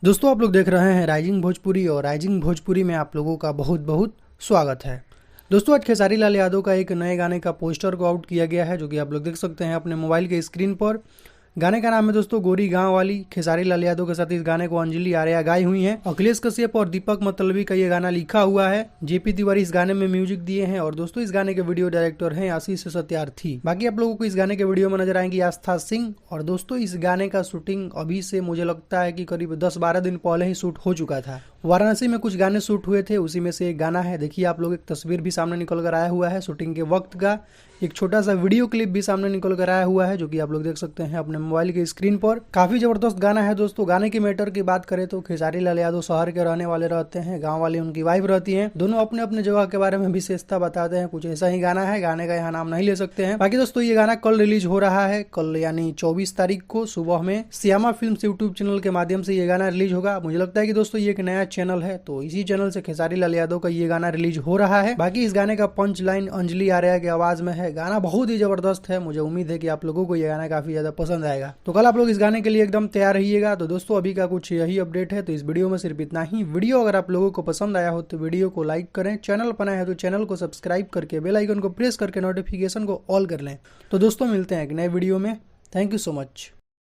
दोस्तों आप लोग देख रहे हैं राइजिंग भोजपुरी और राइजिंग भोजपुरी में आप लोगों का बहुत बहुत स्वागत है। दोस्तों आज खेसारी लाल यादव का एक नए गाने का पोस्टर को आउट किया गया है जो कि आप लोग देख सकते हैं अपने मोबाइल के स्क्रीन पर। गाने का नाम है दोस्तों गोरी गांव वाली। खेसारी लाल यादव के साथ इस गाने को अंजलि आर्या गाई हुई हैं। अखिलेश कश्यप और दीपक मतलबी का ये गाना लिखा हुआ है। जेपी तिवारी इस गाने में म्यूजिक दिए हैं और दोस्तों इस गाने के वीडियो डायरेक्टर हैं आशीष सत्यार्थी। बाकी आप लोगों को इस गाने के वीडियो में नजर आएंगी आस्था सिंह। और दोस्तों इस गाने का शूटिंग अभी से मुझे लगता है कि करीब 10-12 दिन पहले ही शूट हो चुका था। वाराणसी में कुछ गाने शूट हुए थे, उसी में से एक गाना है। देखिए आप लोग एक तस्वीर भी सामने निकल कर आया हुआ है शूटिंग के वक्त का। एक छोटा सा वीडियो क्लिप भी सामने निकल कर आया हुआ है जो कि आप लोग देख सकते हैं अपने मोबाइल के स्क्रीन पर। काफी जबरदस्त गाना है दोस्तों। गाने की मैटर की बात करें तो खेसारी लाल यादव शहर के रहने वाले रहते हैं, गांव वाली उनकी वाइफ रहती हैं। दोनों अपने अपने जगह के बारे में विशेषता बताते हैं। कुछ ऐसा ही गाना है, गाने का यहाँ नाम नहीं ले सकते हैं। बाकी दोस्तों ये गाना कल रिलीज हो रहा है, कल यानी 24 तारीख को सुबह में श्यामा फिल्म्स यूट्यूब चैनल के माध्यम से ये गाना रिलीज होगा। मुझे लगता है कि दोस्तों ये एक नया चैनल है तो इसी चैनल से खेसारी लाल यादव का ये गाना रिलीज हो रहा है। बाकी इस गाने का पंच लाइन अंजलि आर्या की आवाज में है। गाना बहुत ही जबरदस्त है। मुझे उम्मीद है कि आप लोगों को ये गाना काफी ज्यादा पसंद आएगा। तो कल आप लोग इस गाने के लिए एकदम तैयार रहिएगा। तो दोस्तों अभी का कुछ यही अपडेट है। तो इस वीडियो में सिर्फ इतना ही। वीडियो अगर आप लोगों को पसंद आया हो तो वीडियो को लाइक करें, चैनल पर नया है तो चैनल को सब्सक्राइब करके बेल आइकन को प्रेस करके नोटिफिकेशन को ऑल कर लें। तो दोस्तों मिलते हैं एक नए वीडियो में। Thank you so much.